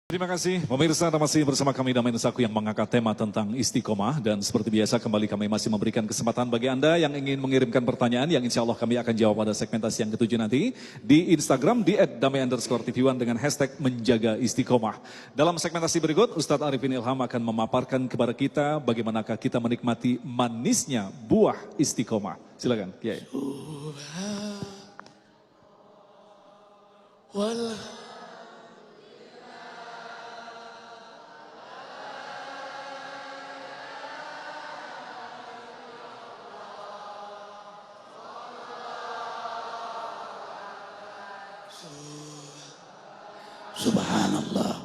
Terima kasih pemirsa, masih bersama kami Damai Nusaku yang mengangkat tema tentang istiqomah. Dan seperti biasa kembali kami masih memberikan kesempatan bagi Anda yang ingin mengirimkan pertanyaan yang insya Allah kami akan jawab pada segmentasi yang ketujuh nanti di Instagram di @damai_tv1 dengan hashtag menjaga istiqomah. Dalam segmentasi berikut Ustadz Arifin Ilham akan memaparkan kepada kita bagaimanakah kita menikmati manisnya buah istiqomah. Silakan Kiai. Subhanallah,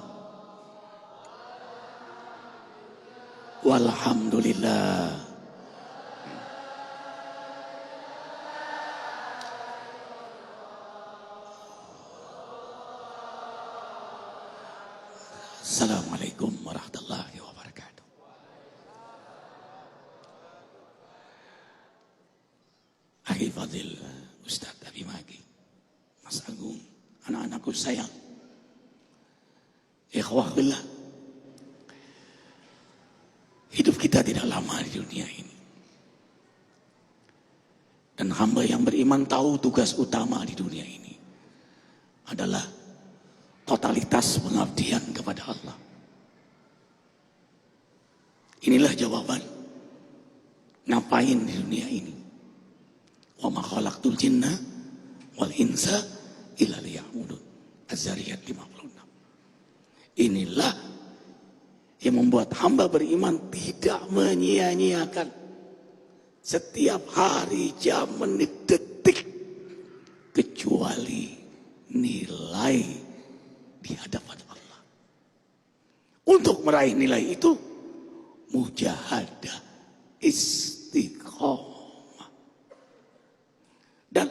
walhamdulillah, assalamualaikum warahmatullahi wabarakatuh. Akhi Fadil, Ustadz Abi Magi, Mas Agung, anak-anakku sayang, ikhwah billah, hidup kita tidak lama di dunia ini. Dan hamba yang beriman tahu tugas utama di dunia ini adalah totalitas pengabdian kepada Allah. Inilah jawaban ngapain di dunia ini. Wa ma khalaqtul jinna wal insa illa liya'budun. Az-Zariyat 56. Inilah yang membuat hamba beriman tidak menyia-nyiakan setiap hari, jam, menit, detik, kecuali nilai di hadapan Allah. Untuk meraih nilai itu, mujahadah, istiqomah, dan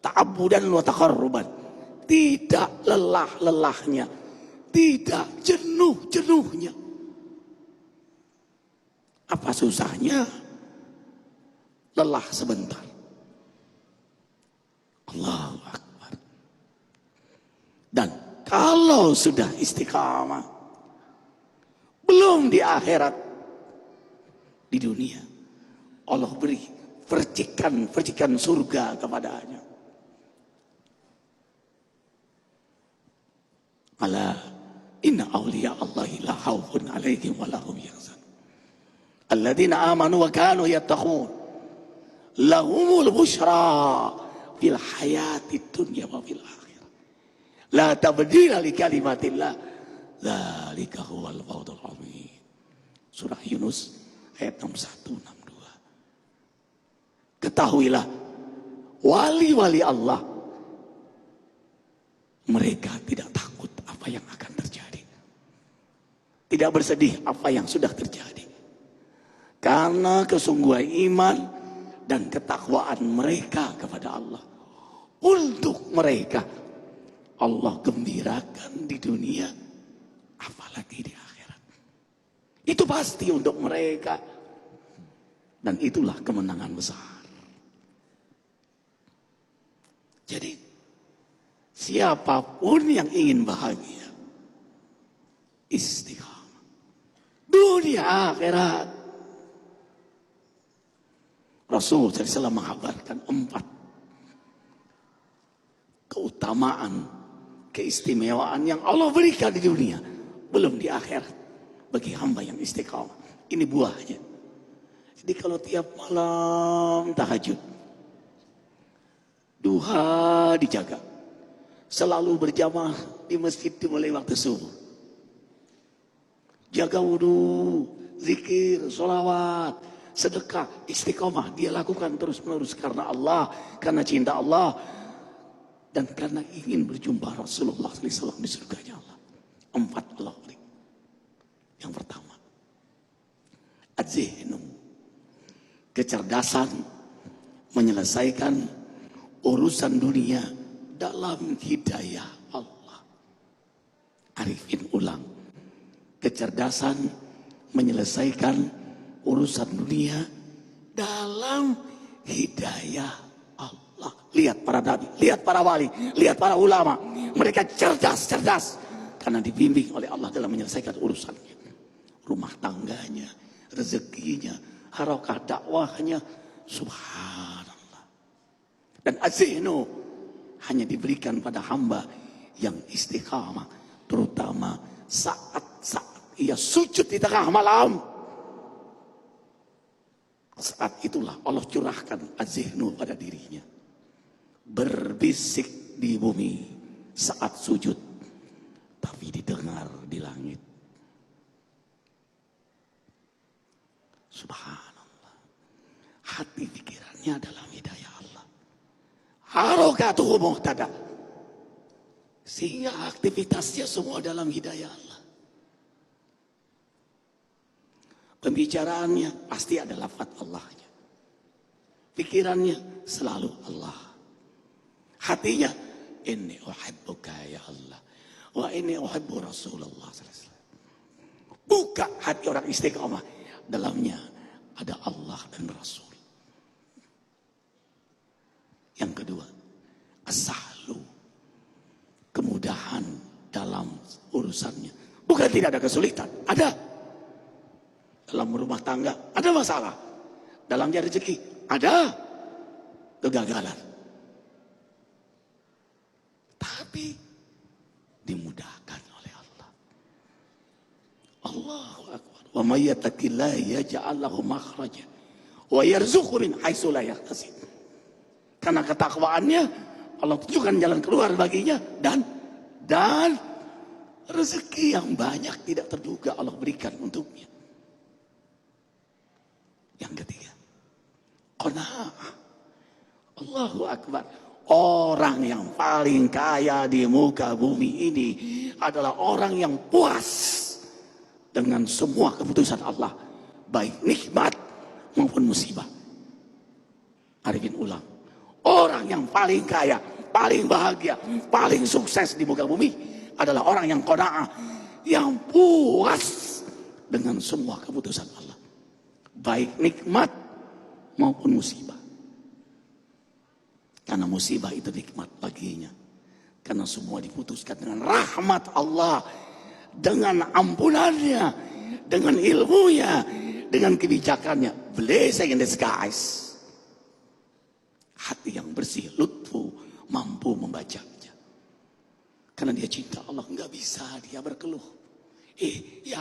ta'abudan wa taqarruban, tidak lelah-lelahnya, tidak jenuh-jenuhnya. Apa susahnya lelah sebentar? Allahu Akbar. Dan kalau sudah istiqamah, belum di akhirat, di dunia, Allah beri percikan surga kepadanya. Ala inna awliya Allahi la khawfun alaihim wa lahum yahzanun. Alladzina amanu wa kanu yattaqun. Lahumul busyra fil hayati dunya wa fil akhirah. La tabdila li kalimatillah. Dzalika huwal fawzul azim. Surah Yunus ayat 61-62. Ketahuilah, wali-wali Allah, mereka tidak takut apa yang akan terjadi, tidak bersedih apa yang sudah terjadi, karena kesungguhan iman dan ketakwaan mereka kepada Allah. Untuk mereka Allah gembirakan di dunia, apalagi di akhirat. Itu pasti untuk mereka, dan itulah kemenangan besar. Jadi siapapun yang ingin bahagia, istiqamah, dunia akhirat. Rasul SAW mengabarkan 4 keutamaan, keistimewaan yang Allah berikan di dunia, belum di akhirat, bagi hamba yang istiqamah. Ini buahnya. Jadi kalau tiap malam tahajud, duha dijaga, selalu berjamaah di masjid dimulai waktu subuh, jaga wudhu, zikir, sholawat, sedekah, istiqomah dia lakukan terus menerus karena Allah, karena cinta Allah, dan karena ingin berjumpa Rasulullah SAW di surganya Allah. 4 Allah. Yang pertama, az-zihnu, kecerdasan menyelesaikan urusan dunia dalam hidayah Allah. Arifin ulang, kecerdasan menyelesaikan urusan dunia dalam hidayah Allah. Lihat para nabi, lihat para wali, lihat para ulama, mereka cerdas. karena dibimbing oleh Allah dalam menyelesaikan urusannya. Rumah tangganya, rezekinya, harakah dakwahnya, subhanallah. Dan az-zihnu hanya diberikan pada hamba yang istiqamah, terutama saat-saat ia sujud di tengah malam. Saat itulah Allah curahkan az-zihnu pada dirinya. Berbisik di bumi saat sujud, tapi didengar di langit. Subhanallah. Hati pikirannya dalam hidayah Allah. Harakatuhu muhtada. Sehingga aktivitasnya semua dalam hidayah Allah. Pembicaraannya pasti ada lafaz Allahnya. Pikirannya selalu Allah. Hatinya, inni uhibbuka ya Allah. Wa inni uhibbu Rasulullah sallallahu alaihi wasallam. Buka hati orang istiqamah. Dalamnya ada Allah dan Rasul. Yang kedua, as-sahlu. Kemudahan dalam urusannya. Bukan tidak ada kesulitan, ada. Dalam rumah tangga ada masalah. Dalam rezeki ada kegagalan. Tapi dimudahkan oleh Allah. Allahu akbar. Wa may yattaqillaha yaj'al lahu makhraja wa yarzuqhu min haitsu la yahtasib. Karena ketakwaannya Allah tunjukkan jalan keluar baginya dan rezeki yang banyak tidak terduga Allah berikan untuknya. Yang ketiga, qanaah. Allahu akbar. Orang yang paling kaya di muka bumi ini adalah orang yang puas dengan semua keputusan Allah, baik nikmat maupun musibah. Arifin ulang. Orang yang paling kaya, paling bahagia, paling sukses di muka bumi adalah orang yang qanaah, yang puas dengan semua keputusan Allah, baik nikmat maupun musibah. Karena musibah itu nikmat baginya. Karena semua diputuskan dengan rahmat Allah, dengan ampunannya, dengan ilmunya, dengan kebijakannya. Blessing in disguise. Hati yang bersih, lutfu, mampu membacanya. Karena dia cinta Allah, nggak bisa dia berkeluh. Ya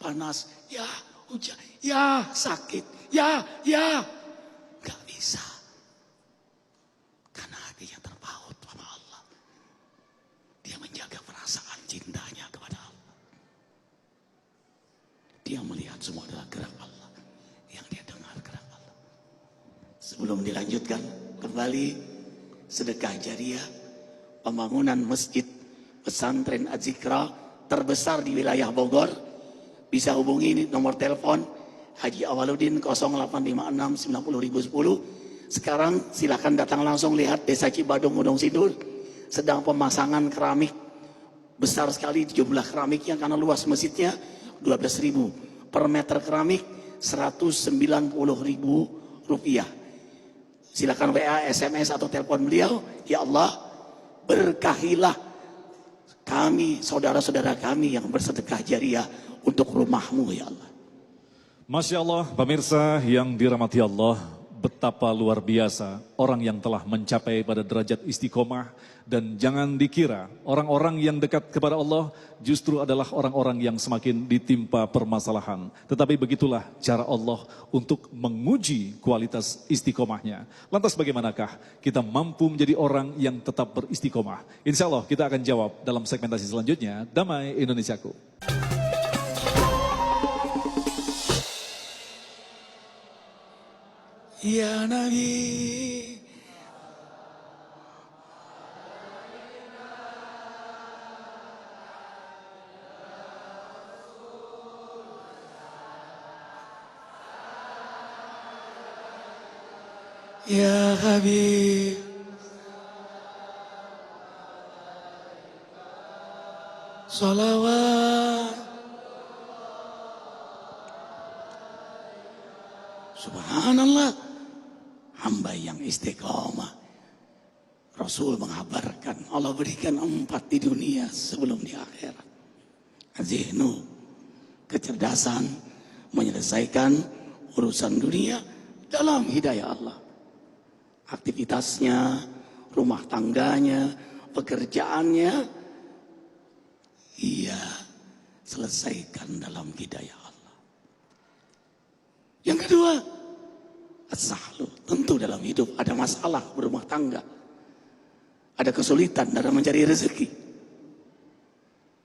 panas, ya hujan, ya sakit, ya, nggak bisa. Karena hatinya terpaut sama Allah. Dia menjaga perasaan cintanya kepada Allah. Dia melihat semua adalah gerak Allah. Yang dia dengar gerak Allah. Sebelum dilanjutkan kembali sedekah jariah, pembangunan masjid pesantren Az-Zikra terbesar di wilayah Bogor. Bisa hubungi nomor telepon Haji Awaludin 0856 90010. Sekarang silakan datang langsung lihat Desa Cibadung Gunung Sindur sedang pemasangan keramik. Besar sekali jumlah keramiknya karena luas masjidnya 12.000 per meter keramik, 190.000 rupiah. Silakan WA, SMS atau telepon beliau. Ya Allah, berkahilah kami, saudara-saudara kami yang bersedekah jariah untuk rumahmu ya Allah. Masya Allah, pemirsa yang dirahmati Allah, betapa luar biasa orang yang telah mencapai pada derajat istiqomah. Dan jangan dikira orang-orang yang dekat kepada Allah justru adalah orang-orang yang semakin ditimpa permasalahan. Tetapi begitulah cara Allah untuk menguji kualitas istiqomahnya. Lantas bagaimanakah kita mampu menjadi orang yang tetap beristiqomah? Insya Allah kita akan jawab dalam segmentasi selanjutnya. Damai Indonesiaku. Ya Nabi, ya Habib, salawat. Subhanallah, hamba yang istiqomah. Rasul mengabarkan Allah berikan 4 di dunia sebelum di akhirat. Azihnu, kecerdasan menyelesaikan urusan dunia dalam hidayah Allah. Aktivitasnya, rumah tangganya, pekerjaannya, ia selesaikan dalam hidayah Allah. Yang kedua, as-sahlu. Tentu dalam hidup ada masalah berumah tangga. Ada kesulitan dalam mencari rezeki.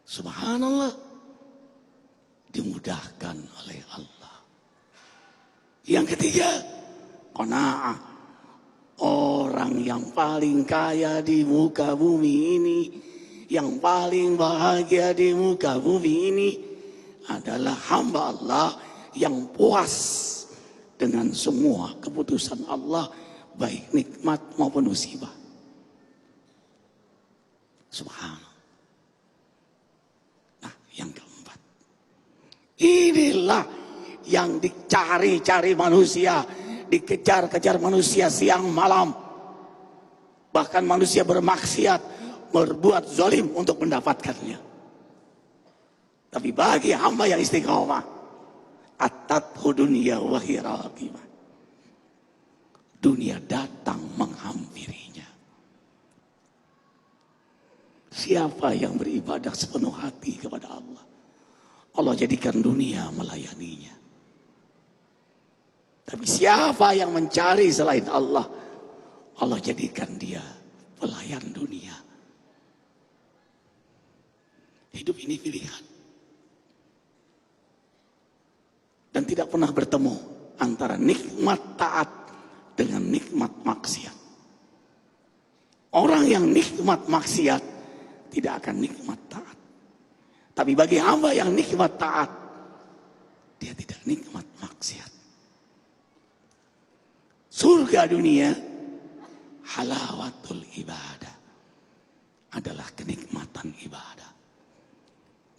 Subhanallah. Dimudahkan oleh Allah. Yang ketiga, qanaah. Orang yang paling kaya di muka bumi ini, yang paling bahagia di muka bumi ini adalah hamba Allah yang puas dengan semua keputusan Allah, baik nikmat maupun musibah. Subhanallah. Nah, yang keempat, inilah yang dicari-cari manusia, dikejar-kejar manusia siang malam. Bahkan manusia bermaksiat, berbuat zalim untuk mendapatkannya. Tapi bagi hamba yang istiqomah, atathu dunya wa hiya raqibah. Dunia datang menghampirinya. Siapa yang beribadah sepenuh hati kepada Allah, Allah jadikan dunia melayaninya. Tapi siapa yang mencari selain Allah, Allah jadikan dia pelayan dunia. Hidup ini pilihan. Dan tidak pernah bertemu antara nikmat taat dengan nikmat maksiat. Orang yang nikmat maksiat tidak akan nikmat taat. Tapi bagi hamba yang nikmat taat, dia tidak nikmat maksiat. Surga dunia, halawatul ibadah, adalah kenikmatan ibadah.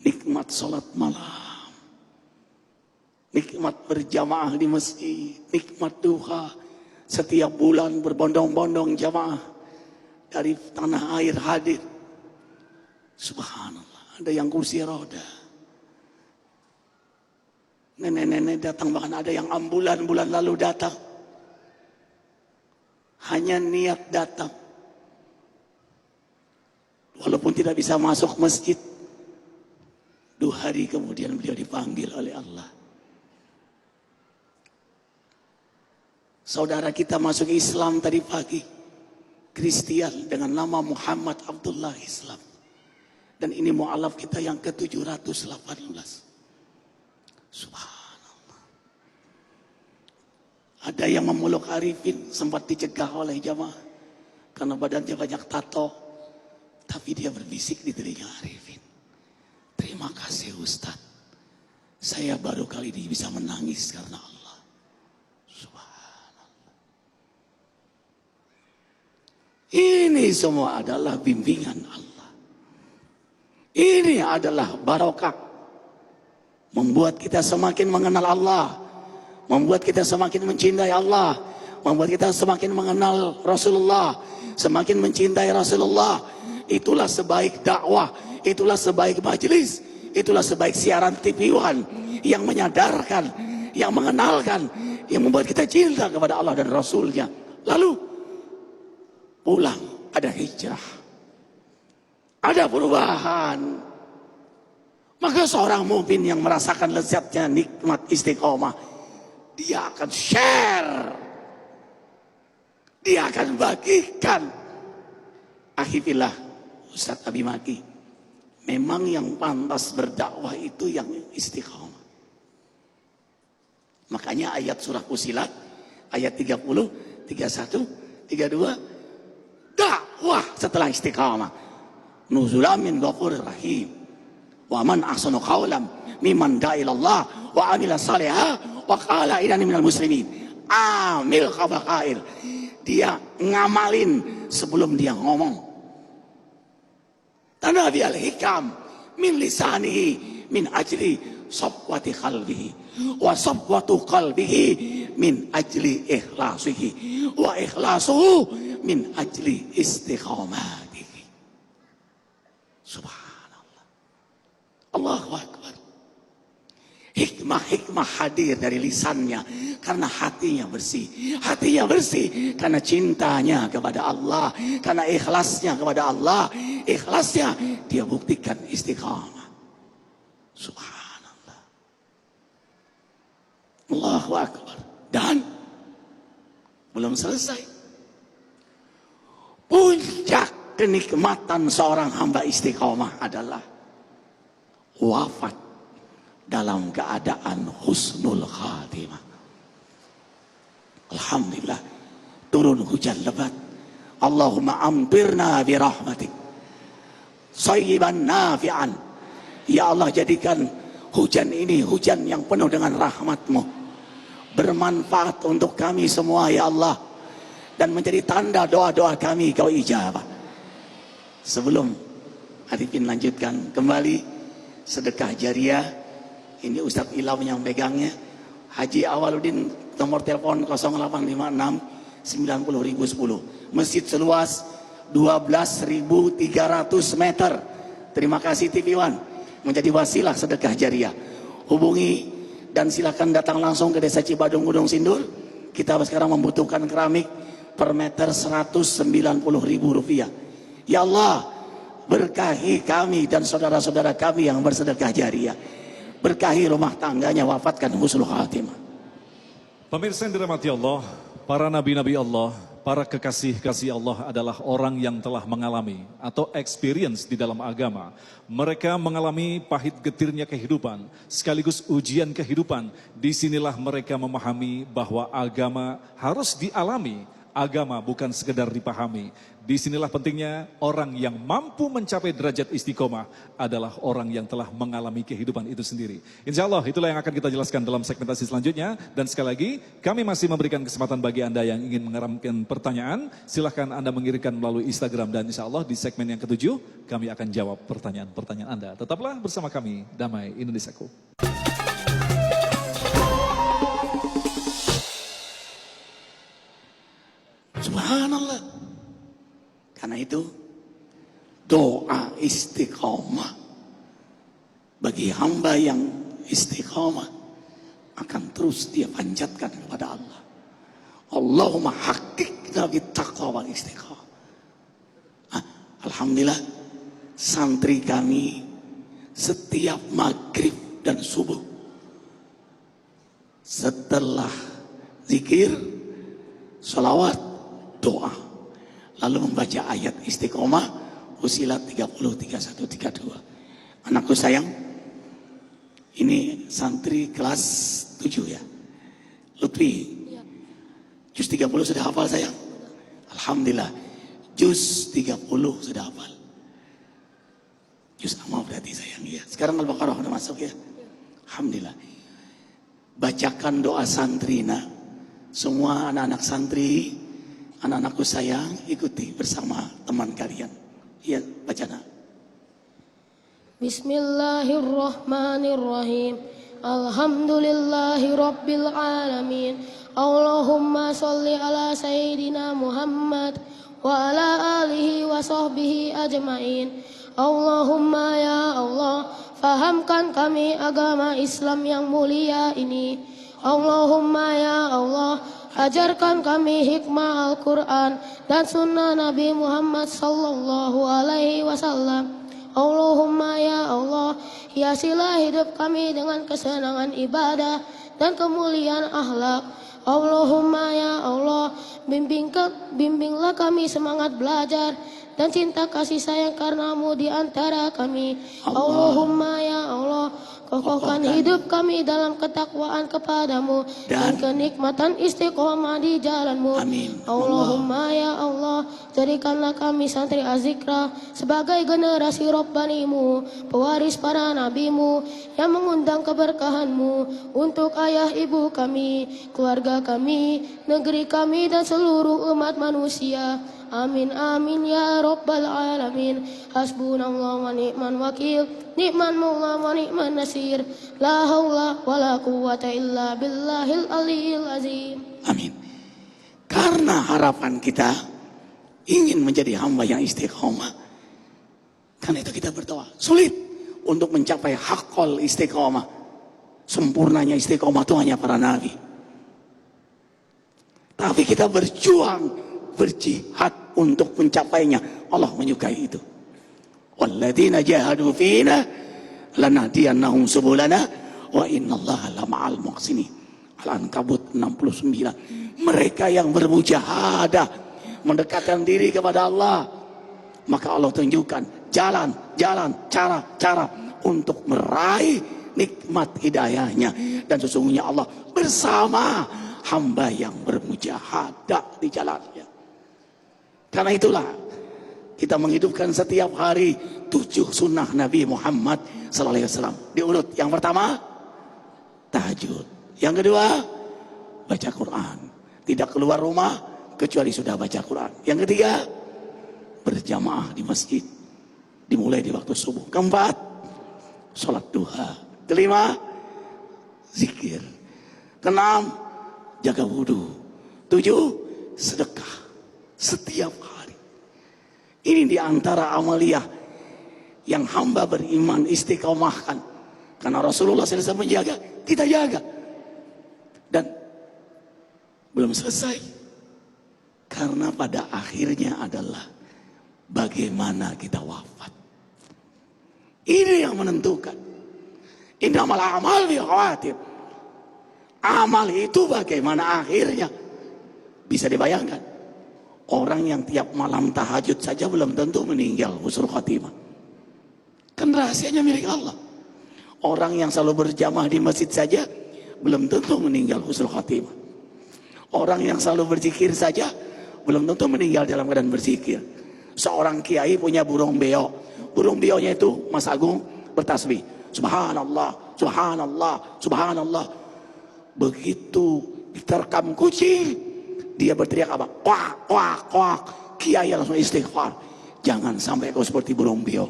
Nikmat sholat malam, nikmat berjamaah di masjid, nikmat duha, setiap bulan berbondong-bondong jamaah dari tanah air hadir. Subhanallah, ada yang kursi roda, nenek-nenek datang, bahkan ada yang ambulan bulan lalu datang. Hanya niat datang. Walaupun tidak bisa masuk masjid, 2 hari kemudian beliau dipanggil oleh Allah. Saudara kita masuk Islam tadi pagi, Kristian dengan nama Muhammad Abdullah Islam. Dan ini mu'alaf kita yang ke-718. Subhanallah. Ada yang memeluk Arifin, sempat dicegah oleh jamaah karena badannya banyak tato. Tapi dia berbisik di telinga Arifin, terima kasih Ustaz, saya baru kali ini bisa menangis karena Allah. Subhanallah. Ini semua adalah bimbingan Allah. Ini adalah barokah. Membuat kita semakin mengenal Allah. Membuat kita semakin mencintai Allah. Membuat kita semakin mengenal Rasulullah. Semakin mencintai Rasulullah. Itulah sebaik dakwah. Itulah sebaik majelis. Itulah sebaik siaran TV One. Yang menyadarkan. Yang mengenalkan. Yang membuat kita cinta kepada Allah dan Rasulnya. Lalu pulang, ada hijrah. Ada perubahan. Maka seorang mukmin yang merasakan lezatnya nikmat istiqomah, dia akan share. Dia akan bagikan. Akhirnya Ustaz Abi Maki, memang yang pantas berdakwah itu yang istiqomah. Makanya ayat surah Fusilat, ayat 30, 31, 32, dakwah setelah istiqomah. Nuzulan min ghafurir rahim. Wa man ahsanu qawlan mimman da'a ila Allah wa 'amila shalihan wa qala innani minal muslimin. Amil khabaqail. Dia ngamalin sebelum dia ngomong. Tanabi al-hikam min lisanihi min ajli safwati qalbihi wa safwatu qalbihi min ajli ikhlasihi wa ikhlasuhu min ajli istiqamatihi. Subhanallah. Allahu Akbar. Hikmah-hikmah hadir dari lisannya karena hatinya bersih. Hatinya bersih karena cintanya kepada Allah, karena ikhlasnya kepada Allah. Ikhlasnya dia buktikan istiqamah. Subhanallah. Allahu Akbar. Dan belum selesai. Puncak kenikmatan seorang hamba istiqamah adalah wafat dalam keadaan husnul khatimah. Alhamdulillah, turun hujan lebat. Allahumma amtirna birahmatik sayyiban nafi'an. Ya Allah, jadikan hujan ini hujan yang penuh dengan rahmat-Mu, bermanfaat untuk kami semua ya Allah, dan menjadi tanda doa-doa kami Kau ijabah. Sebelum Arifin lanjutkan kembali sedekah jariah, ini Ustadz Ilham yang megangnya. Haji Awaludin, nomor telepon 0856 90.010. Masjid seluas 12.300 meter. Terima kasih TV One menjadi wasilah sedekah jariah. Hubungi dan silakan datang langsung ke Desa Cibadung Gunung Sindur. Kita sekarang membutuhkan keramik per meter Rp190.000. Ya Allah, berkahi kami dan saudara-saudara kami yang bersedekah jariah. Berkahi rumah tangganya, wafatkan husnul khatimah. Pemirsa yang dirahmati Allah, para nabi-nabi Allah, para kekasih-kasih Allah adalah orang yang telah mengalami atau experience di dalam agama. Mereka mengalami pahit getirnya kehidupan, sekaligus ujian kehidupan. Disinilah mereka memahami bahwa agama harus dialami. Agama bukan sekedar dipahami. Disinilah pentingnya orang yang mampu mencapai derajat istiqomah adalah orang yang telah mengalami kehidupan itu sendiri. Insya Allah itulah yang akan kita jelaskan dalam segmentasi selanjutnya. Dan sekali lagi kami masih memberikan kesempatan bagi Anda yang ingin mengirimkan pertanyaan. Silahkan Anda mengirimkan melalui Instagram, dan insya Allah di segmen yang ke-7 kami akan jawab pertanyaan-pertanyaan Anda. Tetaplah bersama kami, Damai Indonesiaku. Subhanallah. Karena itu doa istiqomah bagi hamba yang istiqomah akan terus dia panjatkan kepada Allah. Allahumma haqiqna bittaqwa wal istiqomah. Alhamdulillah, santri kami setiap maghrib dan subuh setelah zikir, salawat, doa, lalu membaca ayat istiqomah, Fussilat 30, 31, 32. Anakku sayang, ini santri kelas 7 ya, Lutfi. Juz 30 sudah hafal sayang? Alhamdulillah, juz 30 sudah hafal. Juz amma berarti sayang ya. Sekarang Al-Baqarah udah masuk ya. Alhamdulillah. Bacakan doa santri, nah. Semua anak-anak santri, anak-anakku sayang, ikuti bersama teman kalian. Iya, baca nak. Bismillahirrahmanirrahim. Alhamdulillahi rabbil alamin. Allahumma sholli ala sayyidina Muhammad wa ala alihi wa sahbihi ajmain. Allahumma ya Allah, fahamkan kami agama Islam yang mulia ini. Allahumma ya Allah, ajarkan kami hikmah Al-Quran dan sunnah Nabi Muhammad sallallahu alaihi wasallam. Allahumma ya Allah, hiasilah hidup kami dengan kesenangan ibadah dan kemuliaan akhlak. Allahumma ya Allah, bimbinglah kami semangat belajar dan cinta kasih sayang karenamu di antara kami. Allahumma ya Allah, kokohkan hidup kami dalam ketakwaan kepadamu dan kenikmatan istiqomah di jalanmu. Amin. Allahumma ya Allah, jadikanlah kami santri Azikra sebagai generasi Rabbanimu, pewaris para nabimu yang mengundang keberkahanmu untuk ayah ibu kami, keluarga kami, negeri kami dan seluruh umat manusia. Amin amin ya rabbal alamin. Hasbunallah wa ni'mal wakil, ni'man maula wa ni'man nasir. La haula wa la quwwata illa billahil aliyil azim. Amin. Karena harapan kita ingin menjadi hamba yang istiqomah, karena itu kita berdoa. Sulit untuk mencapai haqqal istiqomah. Sempurnanya istiqomah itu hanya para nabi. Tapi kita berjuang, berjihad untuk mencapainya. Allah menyukai itu. Walladzina jahadu fina lanahdiyannahum subulana wa innallaha lama'al muhsinin. Al-Ankabut 69. Mereka yang bermujahadah mendekatkan diri kepada Allah, maka Allah tunjukkan jalan, cara untuk meraih nikmat hidayahnya. Dan sesungguhnya Allah bersama hamba yang bermujahadah di jalannya. Karena itulah kita menghidupkan setiap hari 7 sunnah Nabi Muhammad SAW. Diurut, yang pertama tahajud, yang kedua baca Quran, tidak keluar rumah kecuali sudah baca Quran, yang ketiga berjamaah di masjid dimulai di waktu subuh, keempat sholat duha, kelima zikir, keenam jaga wudhu, 7 sedekah setiap hari. Ini diantara amaliyah yang hamba beriman istiqomahkan. Karena Rasulullah SAW menjaga, kita jaga. Dan belum selesai. Karena pada akhirnya adalah bagaimana kita wafat. Ini yang menentukan. Innamal a'mal bi khawatir. Amal itu bagaimana akhirnya. Bisa dibayangkan. Orang yang tiap malam tahajud saja belum tentu meninggal husnul khatimah. Kan rahasianya milik Allah. Orang yang selalu berjamaah di masjid saja belum tentu meninggal husnul khatimah. Orang yang selalu berzikir saja belum tentu meninggal dalam keadaan berzikir. Seorang kiai punya burung beo. Burung beonya itu Mas Agung bertasbih. Subhanallah, subhanallah, subhanallah. Begitu diterkam kucing, dia berteriak apa? Kuak, kuak, kuak. Kiai langsung istighfar. Jangan sampai kau seperti burung beo.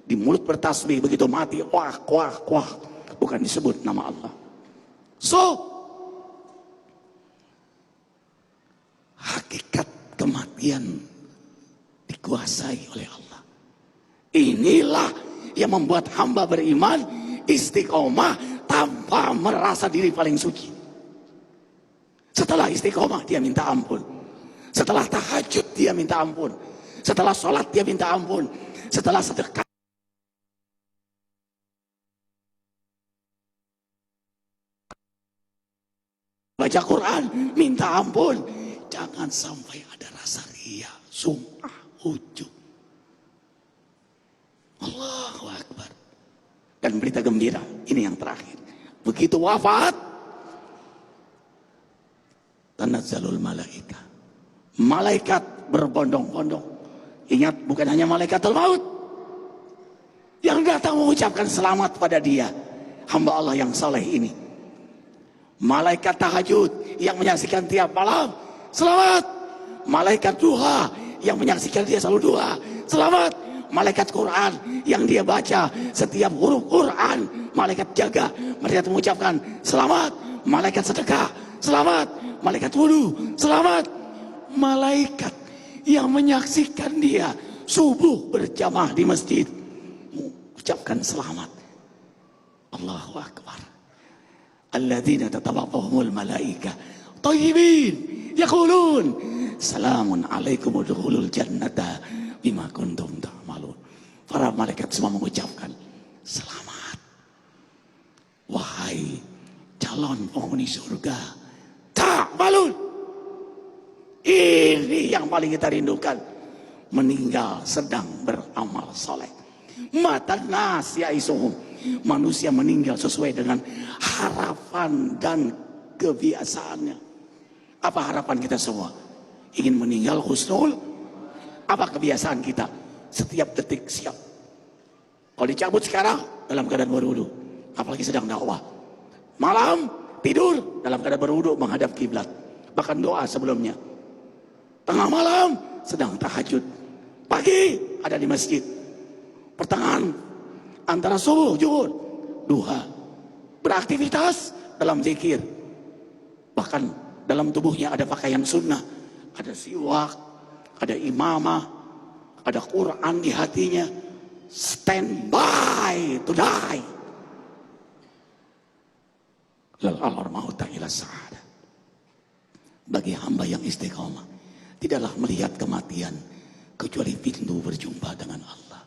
Di mulut bertasbih, begitu mati, kuak, kuak, kuak. Bukan disebut nama Allah. So, hakikat kematian dikuasai oleh Allah. Inilah yang membuat hamba beriman istiqomah tanpa merasa diri paling suci. Setelah istiqomah dia minta ampun. Setelah tahajud dia minta ampun. Setelah sholat dia minta ampun. Setelah sedekah baca Quran minta ampun. Jangan sampai ada rasa riya, sum'ah, ujub. Allahu Akbar. Dan berita gembira, ini yang terakhir. Begitu wafat, tanazzalul malaika. Malaikat berbondong-bondong. Ingat, bukan hanya malaikatul maut yang datang mengucapkan selamat pada dia, hamba Allah yang saleh ini. Malaikat tahajud yang menyaksikan tiap malam, selamat. Malaikat duha yang menyaksikan dia selalu duha, selamat. Malaikat Quran yang dia baca setiap huruf Quran, malaikat jaga, malaikat mengucapkan selamat. Malaikat sedekah, selamat. Malaikat wudhu, selamat. Malaikat yang menyaksikan dia subuh berjamaah di masjid, mengucapkan selamat. Allahu Akbar. Alladzina tatabaqahumul malaika thayyibin yaqulun salamun alaikum udkhulul jannata bima kuntum ta'malun. Para malaikat semua mengucapkan selamat. Wahai calon penghuni surga, ta'malun. Ini yang paling kita rindukan. Meninggal sedang beramal soleh. Matan nas ya'isuhum. Manusia meninggal sesuai dengan harapan dan kebiasaannya. Apa harapan kita semua? Ingin meninggal husnul? Apa kebiasaan kita? Setiap detik siap. Kalau dicabut sekarang dalam keadaan berwudu, apalagi sedang dakwah. Malam tidur dalam keadaan berwudu menghadap kiblat. Bahkan doa sebelumnya. Tengah malam sedang tahajud. Pagi ada di masjid. Pertengahan antara subuh, zuhur, duha. Beraktivitas dalam zikir. Bahkan dalam tubuhnya ada pakaian sunnah. Ada siwak, ada imamah, ada Quran di hatinya. Stand by to die. Lal alar mauta ila sa'adah. Bagi hamba yang istiqamah, tidaklah melihat kematian kecuali pintu berjumpa dengan Allah.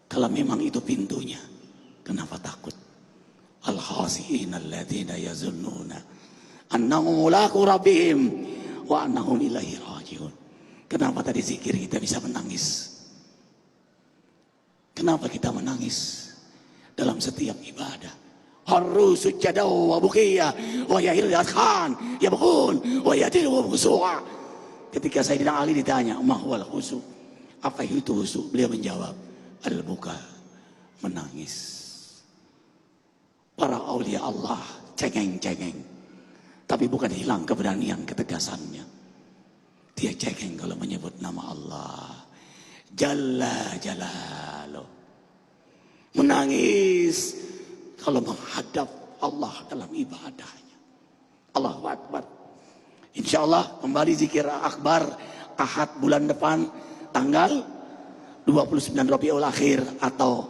Kalau memang itu pintunya, kenapa takut? Al-khasi'ina alladzina yazunnuna annahum mulaqu rabbihim wa annahum ilaihi raji'un. Kenapa tadi zikir kita bisa menangis? Kenapa kita menangis dalam setiap ibadah? Harru sujadaw wa bukiya wa yahil khan yabkhun wa yadilu wa khusu'a. Ketika Sayyidina Ali ditanya, "Mahwal khusu?" Apa itu khusu? Beliau menjawab, "Al-buka," menangis. Para aulia Allah cengeng-cengeng, tapi bukan hilang keberanian ketegasannya. Dia cengeng kalau menyebut nama Allah. Jalla Jalaluh. Menangis kalau menghadap Allah dalam ibadahnya. Allahu Akbar. Insya Allah kembali zikir akbar Ahad bulan depan tanggal 29 Rabiul Akhir atau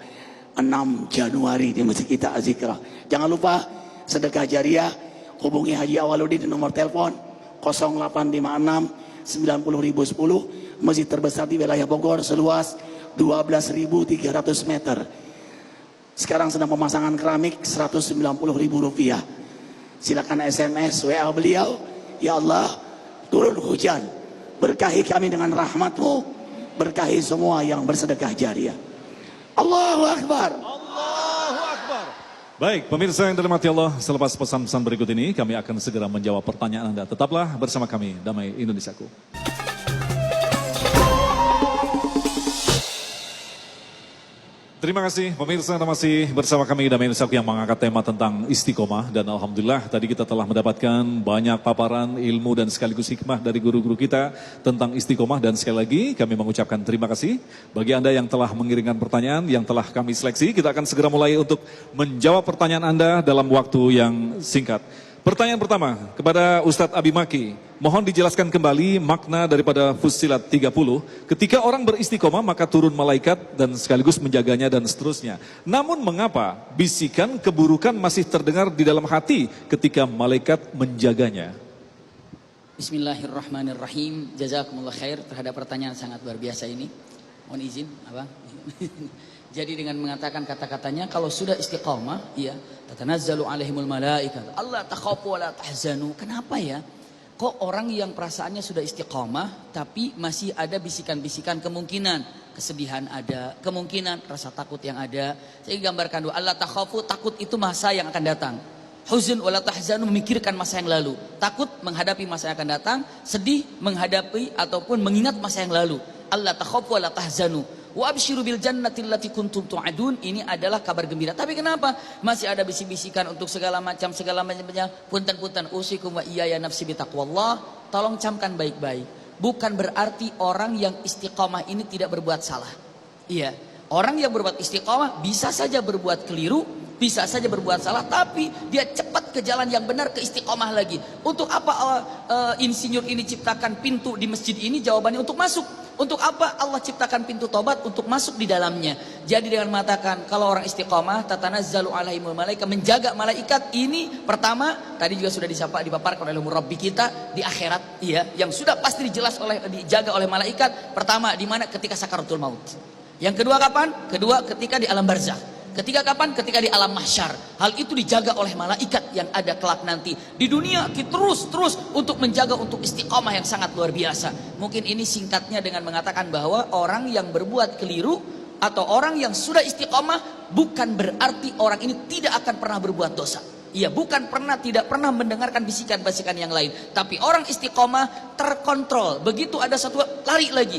6 Januari di masjid kita Azikra. Jangan lupa sedekah jariah, hubungi Haji Awaludin di nomor telepon 0856 90.010. Masjid terbesar di wilayah Bogor seluas 12.300 meter. Sekarang sedang pemasangan keramik Rp190.000. Silakan SMS WA beliau. Ya Allah, turun hujan, berkahi kami dengan rahmat-Mu, berkahi semua yang bersedekah jariah. Allahu Akbar. Allahu Akbar. Baik, pemirsa yang dirahmati Allah, selepas pesan-pesan berikut ini kami akan segera menjawab pertanyaan Anda. Tetaplah bersama kami, Damai Indonesiaku. Terima kasih pemirsa, Anda masih bersama kami Damai Indonesiaku yang mengangkat tema tentang istiqomah. Dan Alhamdulillah tadi kita telah mendapatkan banyak paparan ilmu dan sekaligus hikmah dari guru-guru kita tentang istiqomah. Dan sekali lagi kami mengucapkan terima kasih bagi Anda yang telah mengirimkan pertanyaan yang telah kami seleksi. Kita akan segera mulai untuk menjawab pertanyaan Anda dalam waktu yang singkat. Pertanyaan pertama kepada Ustadz Abi Maki. Mohon dijelaskan kembali makna daripada Fussilat 30. Ketika orang beristiqomah maka turun malaikat dan sekaligus menjaganya dan seterusnya. Namun mengapa bisikan keburukan masih terdengar di dalam hati ketika malaikat menjaganya? Bismillahirrahmanirrahim. Jazakumullah khair terhadap pertanyaan sangat luar biasa ini. Mohon izin, Abang. Jadi dengan mengatakan kata-katanya kalau sudah istiqamah, ya, tatanazzalu alaihimul malaikat. Allah takhafu wa la tahzanu. Kenapa ya? Kok orang yang perasaannya sudah istiqamah tapi masih ada bisikan-bisikan kemungkinan kesedihan ada, kemungkinan rasa takut yang ada. Saya gambarkan dulu, Allah takhafu, takut itu masa yang akan datang. Huzn wa la tahzanu, memikirkan masa yang lalu. Takut menghadapi masa yang akan datang, sedih menghadapi ataupun mengingat masa yang lalu. Allah takhafu wa la tahzanu. Wa absyiru bil jannati allati kuntum tu'adun. Ini adalah kabar gembira. Tapi kenapa masih ada bisik-bisikan untuk segala macamnya? Punten-punten usikum wa iyaya nafsi bitaqwallah. Tolong camkan baik-baik. Bukan berarti orang yang istiqamah ini tidak berbuat salah. Iya, orang yang berbuat istiqamah bisa saja berbuat keliru, bisa saja berbuat salah, tapi dia cepat ke jalan yang benar, ke istiqamah lagi. Untuk apa insinyur ini ciptakan pintu di masjid ini? Jawabannya untuk masuk. Untuk apa Allah ciptakan pintu tobat? Untuk masuk di dalamnya. Jadi dengan mengatakan kalau orang istiqamah, tatanazzalu alaihimul malaikat, menjaga malaikat ini pertama tadi juga sudah dipaparkan oleh murabbi kita di akhirat, iya, yang sudah pasti dijaga oleh malaikat. Pertama di mana? Ketika sakaratul maut. Yang kedua kapan? Kedua ketika di alam barzakh. Ketiga kapan? Ketika di alam mahsyar. Hal itu dijaga oleh malaikat yang ada kelak nanti. Di dunia kita terus untuk menjaga untuk istiqamah yang sangat luar biasa. Mungkin ini singkatnya dengan mengatakan bahwa orang yang berbuat keliru atau orang yang sudah istiqamah bukan berarti orang ini tidak akan pernah berbuat dosa. Ia bukan tidak pernah mendengarkan bisikan-bisikan yang lain. Tapi orang istiqomah terkontrol. Begitu ada satu lari lagi,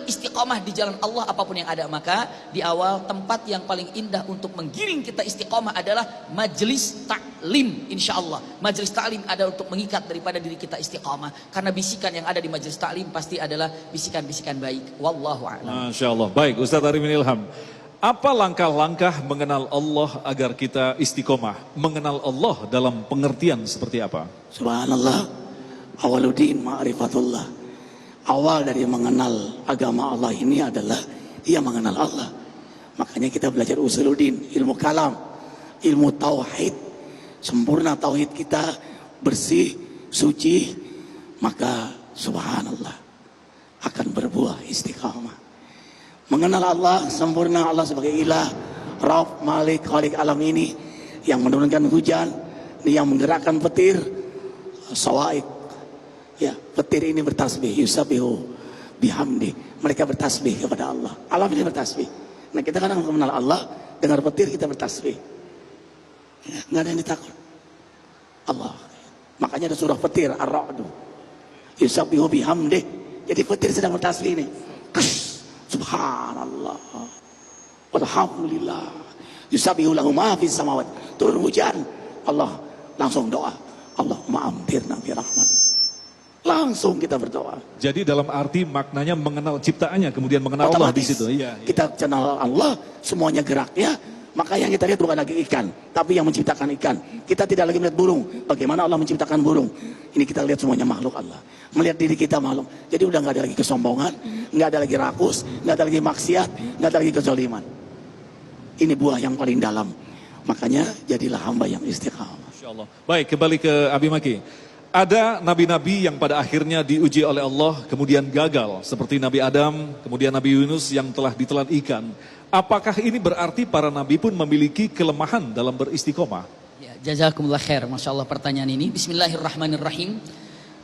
istiqomah di jalan Allah apapun yang ada. Maka di awal tempat yang paling indah untuk menggiring kita istiqomah adalah majelis taklim. Insya Allah majelis taklim ada untuk mengikat daripada diri kita istiqomah. Karena bisikan yang ada di majelis taklim pasti adalah bisikan-bisikan baik. Wallahu a'lam. Masya Allah. Baik, Ustaz Arifin Ilham. Apa langkah-langkah mengenal Allah agar kita istiqomah? Mengenal Allah dalam pengertian seperti apa? Subhanallah. Awaluddin ma'rifatullah. Awal dari mengenal agama Allah ini adalah ia mengenal Allah. Makanya kita belajar usuluddin, ilmu kalam, ilmu tauhid. Sempurna tauhid kita, bersih, suci, maka subhanallah akan berbuah istiqamah. Mengenal Allah, sempurna Allah sebagai ilah, Rabb, Malik, Khalik alam ini, yang menurunkan hujan, yang menggerakkan petir, sawaik. Ya, petir ini bertasbih, yusabbihu bihamdi. Mereka bertasbih kepada Allah. Alam ini bertasbih. Nah, kita kadang mengenal Allah, dengar petir kita bertasbih. Ya, nggak ada yang ditakut. Allah. Makanya ada surah petir, Ar-Ra'du. Yusabbihu bihamdi. Jadi petir sedang bertasbih ini. Subhanallah, walhamdulillah, yusabbihu lahu ma fis samawat. Turun hujan, Allah langsung doa, Allahumma amtirna bi rahmatik. Langsung kita berdoa. Jadi dalam arti maknanya mengenal ciptaannya, kemudian mengenal Allah di situ. Iya, iya. Kita kenal Allah, semuanya geraknya. Maka yang kita lihat bukan lagi ikan, tapi yang menciptakan ikan. Kita tidak lagi melihat burung. Bagaimana Allah menciptakan burung? Ini kita lihat semuanya makhluk Allah. Melihat diri kita makhluk. Jadi udah nggak ada lagi kesombongan, nggak ada lagi rakus, nggak ada lagi maksiat, nggak ada lagi kezaliman. Ini buah yang paling dalam. Makanya jadilah hamba yang istiqamah. Masya Allah. Baik, kembali ke Abi Maki. Ada nabi-nabi yang pada akhirnya diuji oleh Allah, kemudian gagal. Seperti Nabi Adam, kemudian Nabi Yunus yang telah ditelan ikan. Apakah ini berarti para nabi pun memiliki kelemahan dalam beristiqomah? Ya, jazakumullah khair. Masya Allah pertanyaan ini. Bismillahirrahmanirrahim.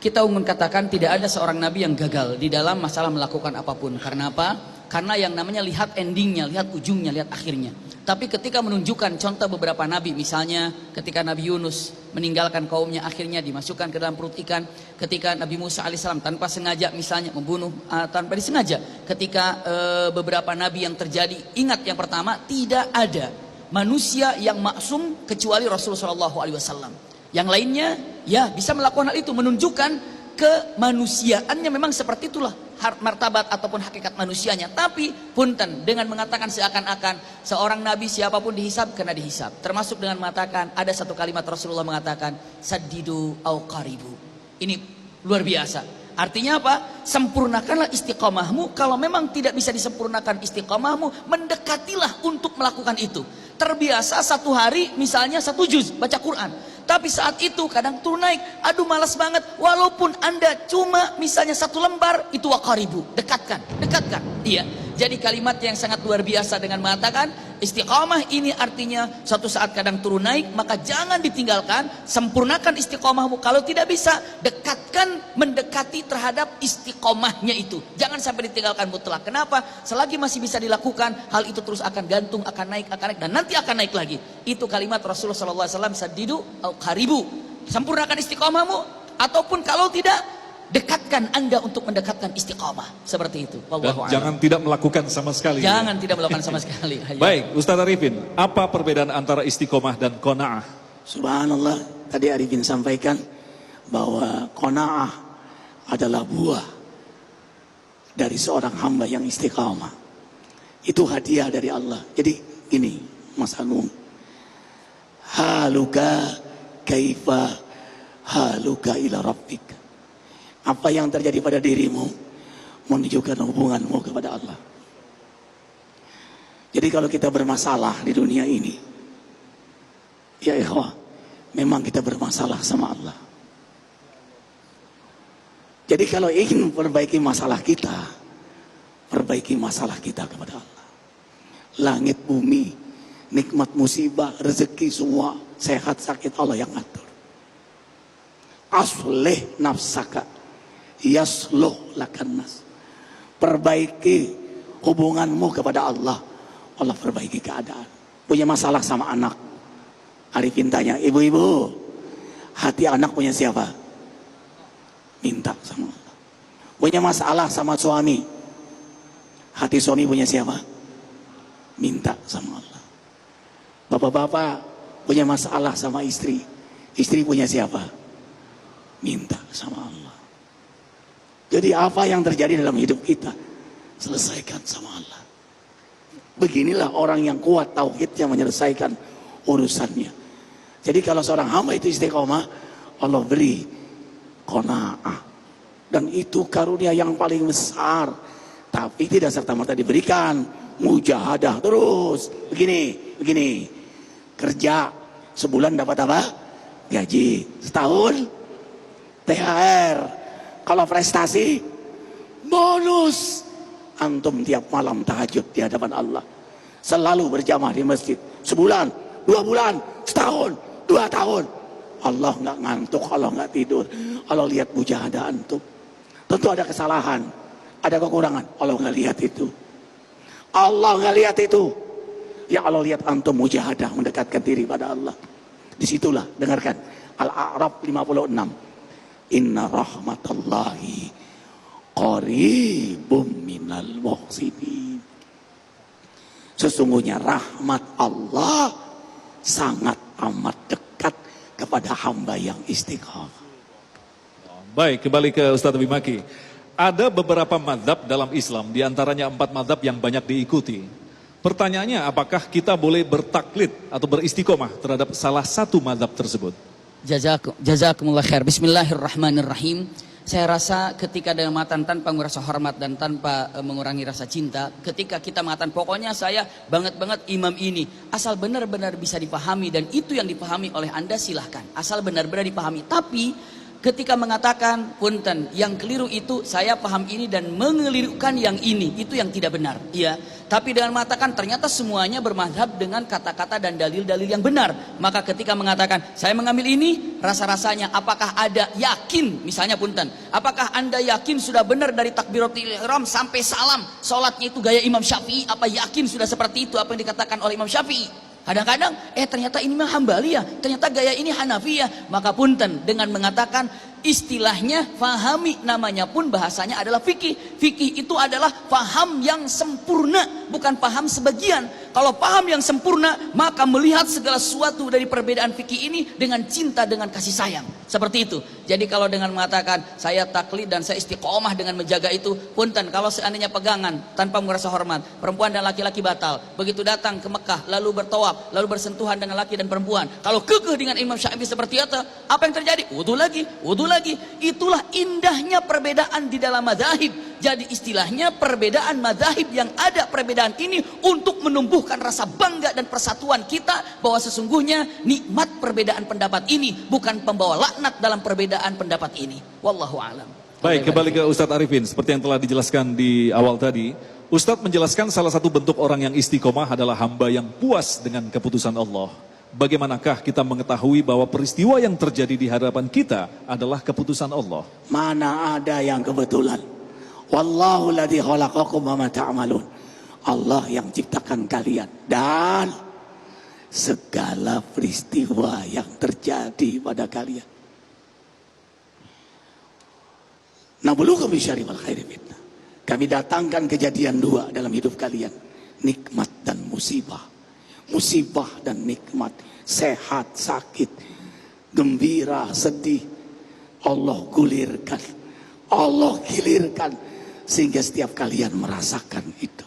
Kita umum katakan tidak ada seorang nabi yang gagal di dalam masalah melakukan apapun. Karena apa? Karena yang namanya lihat endingnya, lihat ujungnya, lihat akhirnya. Tapi ketika menunjukkan contoh beberapa nabi, misalnya ketika Nabi Yunus meninggalkan kaumnya akhirnya dimasukkan ke dalam perut ikan. Ketika Nabi Musa alaihissalam tanpa sengaja misalnya membunuh tanpa disengaja. Ketika beberapa nabi yang terjadi, ingat yang pertama tidak ada manusia yang maksum kecuali Rasulullah SAW. Yang lainnya ya bisa melakukan hal itu, menunjukkan kemanusiaannya memang seperti itulah martabat ataupun hakikat manusianya. Tapi punten dengan mengatakan seakan-akan seorang nabi siapapun dihisab kena dihisab, termasuk dengan mengatakan ada satu kalimat Rasulullah mengatakan saddidu au qaribu. Ini luar biasa. Artinya apa? Sempurnakanlah istiqomahmu. Kalau memang tidak bisa disempurnakan istiqomahmu, mendekatilah untuk melakukan itu. Terbiasa satu hari misalnya 1 juz baca Quran. Tapi saat itu kadang turun naik, aduh malas banget. Walaupun Anda cuma misalnya 1 lembar, itu waqaribu, dekatkan. Iya. Jadi kalimat yang sangat luar biasa dengan mengatakan istiqamah ini artinya suatu saat kadang turun naik, maka jangan ditinggalkan, sempurnakan istiqamahmu. Kalau tidak bisa, dekatkan, mendekati terhadap istiqamahnya itu. Jangan sampai ditinggalkan mutlak. Kenapa? Selagi masih bisa dilakukan, hal itu terus akan gantung, akan naik, dan nanti akan naik lagi. Itu kalimat Rasulullah SAW, saddidu au qaribu. Sempurnakan istiqamahmu, ataupun kalau tidak, dekatkan Anda untuk mendekatkan istiqamah. Seperti itu. Dan jangan tidak melakukan sama sekali. Jangan tidak melakukan sama sekali. Baik, Ustaz Arifin, apa perbedaan antara istiqomah dan qanaah? Subhanallah, tadi Arifin sampaikan bahwa qanaah adalah buah dari seorang hamba yang istiqamah. Itu hadiah dari Allah. Jadi ini Mas Anung, haluka kaifa haluka ila rabbik. Apa yang terjadi pada dirimu menunjukkan hubunganmu kepada Allah. Jadi kalau kita bermasalah di dunia ini, ya ikhwah, memang kita bermasalah sama Allah. Jadi kalau ingin perbaiki masalah kita kepada Allah. Langit, bumi, nikmat, musibah, rezeki, semua sehat, sakit Allah yang atur. Aslih nafsaka yasluh lakan nas. Perbaiki hubunganmu kepada Allah, Allah perbaiki keadaan. Punya masalah sama anak, Arifin tanya, ibu-ibu, hati anak punya siapa? Minta sama Allah. Punya masalah sama suami, hati suami punya siapa? Minta sama Allah. Bapak-bapak punya masalah sama istri, istri punya siapa? Minta sama Allah. Jadi apa yang terjadi dalam hidup kita, selesaikan sama Allah. Beginilah orang yang kuat tauhidnya menyelesaikan urusannya. Jadi kalau seorang hamba itu istiqomah, Allah beri qanaah. Dan itu karunia yang paling besar. Tapi tidak serta-merta diberikan. Mujahadah terus. Begini. Kerja sebulan dapat apa? Gaji. Setahun THR. Kalau prestasi bonus. Antum tiap malam tahajud di hadapan Allah. Selalu berjamaah di masjid. Sebulan, 2 bulan, setahun, 2 tahun. Allah nggak ngantuk, Allah nggak tidur. Allah lihat mujahadah antum. Tentu ada kesalahan, ada kekurangan. Allah nggak lihat itu. Allah nggak lihat itu. Yang Allah lihat antum mujahadah mendekatkan diri pada Allah. Disitulah dengarkan Al-A'raf 56. Inna rahmatallahi qaribum minal muhsinin. Sesungguhnya rahmat Allah sangat amat dekat kepada hamba yang istiqamah. Baik, kembali ke Ustadz Bimaki. Ada beberapa madhab dalam Islam, diantaranya 4 madhab yang banyak diikuti. Pertanyaannya, apakah kita boleh bertaklid atau beristiqomah terhadap salah satu madhab tersebut? Jazakumullah khair. Bismillahirrahmanirrahim. Saya rasa ketika dengan mengatakan tanpa merasa hormat dan tanpa mengurangi rasa cinta, ketika kita mengatakan pokoknya saya banget imam ini, asal benar-benar bisa dipahami dan itu yang dipahami oleh Anda silahkan, asal benar-benar dipahami. Tapi ketika mengatakan punten, yang keliru itu saya paham ini dan mengelirukan yang ini, itu yang tidak benar. Iya. Tapi dengan mengatakan ternyata semuanya bermadhab dengan kata-kata dan dalil-dalil yang benar. Maka ketika mengatakan saya mengambil ini, rasa-rasanya apakah ada yakin, misalnya punten, apakah Anda yakin sudah benar dari takbiratul ihram sampai salam, sholatnya itu gaya Imam Syafi'i, apa yakin sudah seperti itu apa yang dikatakan oleh Imam Syafi'i? Kadang-kadang, ternyata ini mah Hambaliyah, ternyata gaya ini Hanafiyah. Maka punten dengan mengatakan istilahnya fahami, namanya pun bahasanya adalah fikih. Fikih itu adalah paham yang sempurna, bukan paham sebagian. Kalau paham yang sempurna, maka melihat segala sesuatu dari perbedaan fikih ini dengan cinta, dengan kasih sayang. Seperti itu. Jadi kalau dengan mengatakan saya taklid dan saya istiqomah dengan menjaga itu, punten kalau seandainya pegangan tanpa merasa hormat, perempuan dan laki-laki batal. Begitu datang ke Mekah, lalu bertawaf, lalu bersentuhan dengan laki dan perempuan. Kalau kekeh dengan Imam Syafi'i seperti itu, apa yang terjadi? Wudu lagi. Itulah indahnya perbedaan di dalam madzhab. Jadi istilahnya perbedaan madzhab yang ada perbedaan ini untuk menumbuhkan rasa bangga dan persatuan kita bahwa sesungguhnya nikmat perbedaan pendapat ini bukan pembawa laknat dalam perbedaan pendapat ini. Wallahu a'lam. Baik, kembali ke Ustadz Arifin. Seperti yang telah dijelaskan di awal tadi, Ustadz menjelaskan salah satu bentuk orang yang istiqomah adalah hamba yang puas dengan keputusan Allah. Bagaimanakah kita mengetahui bahwa peristiwa yang terjadi di hadapan kita adalah keputusan Allah? Mana ada yang kebetulan? Wallahu ladzi khalaqakum wa ma ta'malun. Allah yang ciptakan kalian dan segala peristiwa yang terjadi pada kalian. Nabluukum bisyarri wal khairi fitnah. Kami datangkan kejadian 2 dalam hidup kalian, nikmat dan musibah. Musibah dan nikmat, sehat, sakit, gembira, sedih. Allah gulirkan, Allah gilirkan sehingga setiap kalian merasakan itu.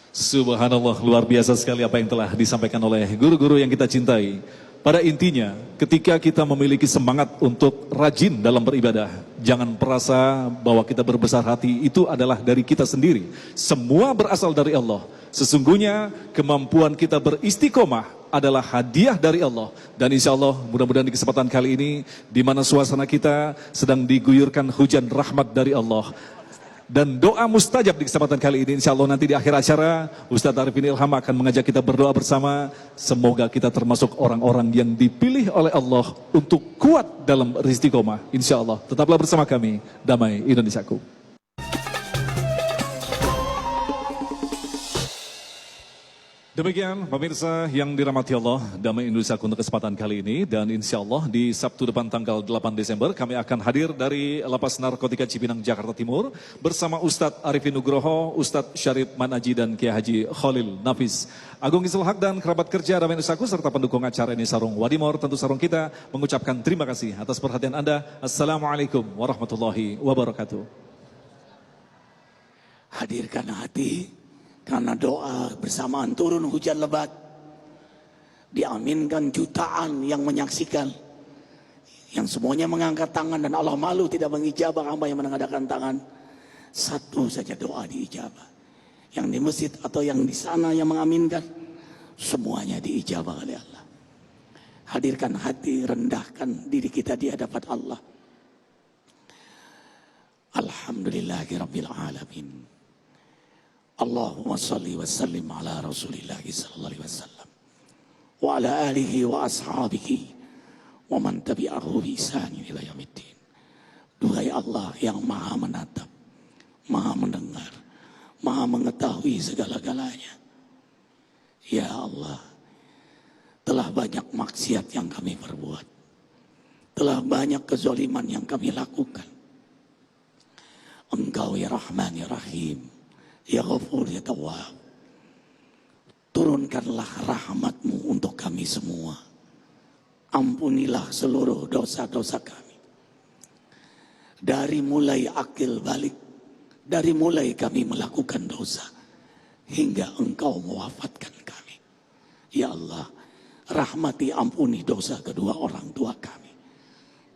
Subhanallah, luar biasa sekali apa yang telah disampaikan oleh guru-guru yang kita cintai. Pada intinya, ketika kita memiliki semangat untuk rajin dalam beribadah, jangan merasa bahwa kita berbesar hati itu adalah dari kita sendiri. Semua berasal dari Allah. Sesungguhnya kemampuan kita beristiqomah adalah hadiah dari Allah. Dan insya Allah mudah-mudahan di kesempatan kali ini, di mana suasana kita sedang diguyurkan hujan rahmat dari Allah. Dan doa mustajab di kesempatan kali ini, insya Allah nanti di akhir acara Ustadz Arifin Ilham akan mengajak kita berdoa bersama. Semoga kita termasuk orang-orang yang dipilih oleh Allah untuk kuat dalam istiqomah. Insya Allah tetaplah bersama kami. Damai Indonesiaku. Demikian pemirsa yang dirahmati Allah, Damai Indonesia untuk kesempatan kali ini, dan insya Allah di Sabtu depan tanggal 8 Desember kami akan hadir dari Lapas Narkotika Cipinang, Jakarta Timur bersama Ustadz Arifin Nugroho, Ustadz Syarif Manaji dan Kiai Haji Khalil Nafis. Agung Izul Haq dan kerabat kerja Damai Indonesia serta pendukung acara ini Sarung Wadimor, tentu Sarung kita mengucapkan terima kasih atas perhatian Anda. Assalamualaikum warahmatullahi wabarakatuh. Hadirkan hati, karena doa bersamaan turun hujan lebat. Diaminkan jutaan yang menyaksikan, yang semuanya mengangkat tangan, dan Allah malu tidak mengijabah hamba yang mengadakan tangan. Satu saja doa diijabah. Yang di masjid atau yang di sana yang mengaminkan, semuanya diijabah oleh Allah. Hadirkan hati, rendahkan diri kita di hadapan Allah. Alhamdulillahirabbil alamin. Allahumma salli wa sallim ala Rasulillah sallallahu alaihi wasallam wa ala alihi wa ashabihi wa man tabi'ahu bi ihsan ila yaumiddin. Duhai Allah yang Maha menatap, Maha mendengar, Maha mengetahui segala-galanya. Ya Allah, telah banyak maksiat yang kami perbuat, telah banyak kezaliman yang kami lakukan. Engkau ya Rahman ya Rahim, ya Ghafur ya Tawwab, turunkanlah rahmat-Mu untuk kami semua. Ampunilah seluruh dosa-dosa kami. Dari mulai akil balik, dari mulai kami melakukan dosa, hingga Engkau mewafatkan kami. Ya Allah, rahmati ampuni dosa kedua orang tua kami,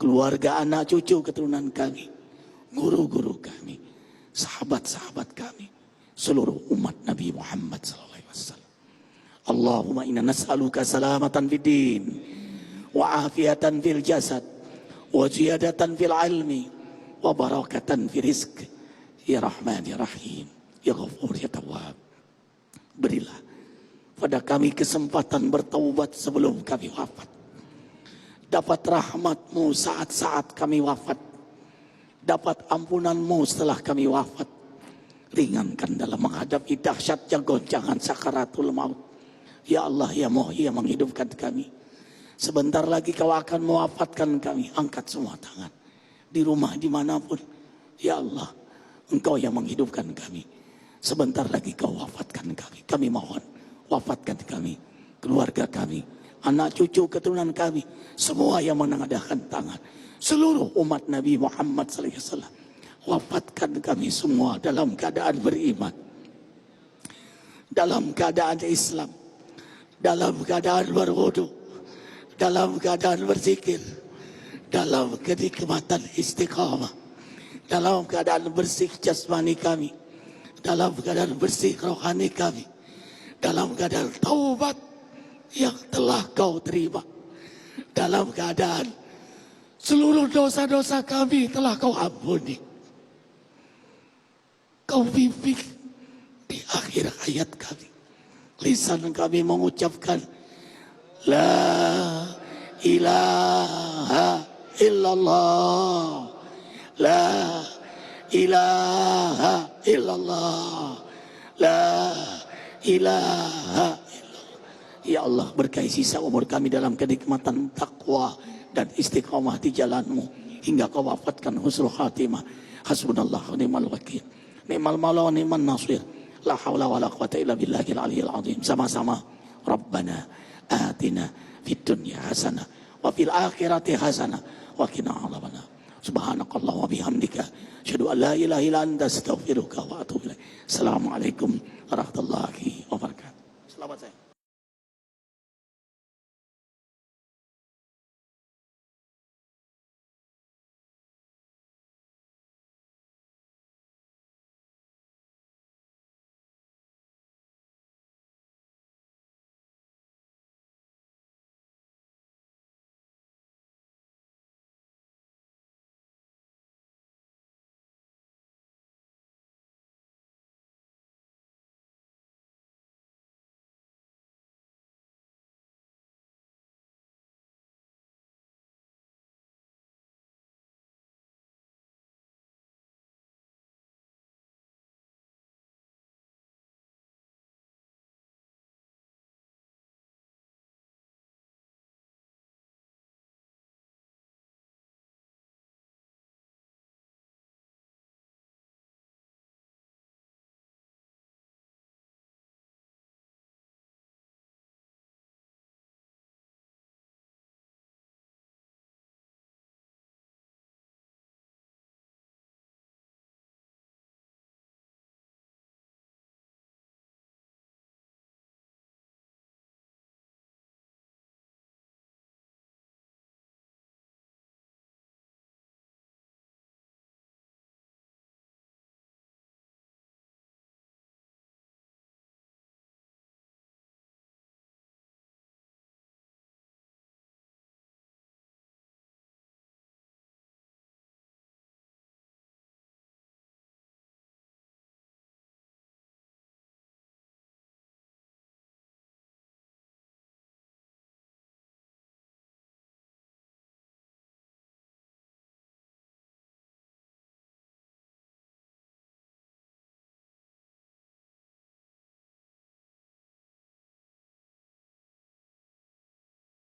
keluarga anak cucu keturunan kami, guru-guru kami, sahabat-sahabat kami, seluruh umat Nabi Muhammad SAW. Allahumma inna nas'aluka salamatan fid din, wa afiatan fil jasad, wa ziyadatan fil ilmi, wa barakatan fil rizq. Ya Rahman ya Rahim, ya Ghafur ya Tawwab. Berilah pada kami kesempatan bertaubat sebelum kami wafat. Dapat rahmat-Mu saat-saat kami wafat. Dapat ampunan-Mu setelah kami wafat. Ringankan dalam menghadapi dahsyatnya goncangan sakaratul maut. Ya Allah ya Muhyi yang menghidupkan kami. Sebentar lagi Kau akan mewafatkan kami. Angkat semua tangan. Di rumah dimanapun. Ya Allah, Engkau yang menghidupkan kami. Sebentar lagi Kau wafatkan kami. Kami mohon, wafatkan kami, keluarga kami, anak cucu keturunan kami, semua yang mengadakan tangan. Seluruh umat Nabi Muhammad SAW. Wafatkan kami semua dalam keadaan beriman, dalam keadaan Islam, dalam keadaan berwudu, dalam keadaan berzikir, dalam kenikmatan istiqamah, dalam keadaan bersih jasmani kami, dalam keadaan bersih rohani kami, dalam keadaan taubat yang telah Kau terima, dalam keadaan seluruh dosa-dosa kami telah Kau ampuni. Kau bimbing di akhir hayat kami. Lisan kami mengucapkan La ilaha illallah, La ilaha illallah, La ilaha illallah. Ya Allah, berkahi sisa umur kami dalam kenikmatan takwa dan istiqamah di jalan-Mu hingga Kau wafatkan husnul khatimah. Hasbunallah wa ni'mal wakil, ni'mal maula wa ni'man nasir. La haula wa la quwata illa billahil aliyyil azim. Sama-sama. Rabbana atina fid dunya hasanah wa fil akhirati hasanah wa qina adzabannar. Subhanakallah wa bihamdika asyhadu an la ilaha illa anta astaghfiruka wa atubu ilaik. Assalamualaikum warahmatullahi wabarakatuh. Selamat saya.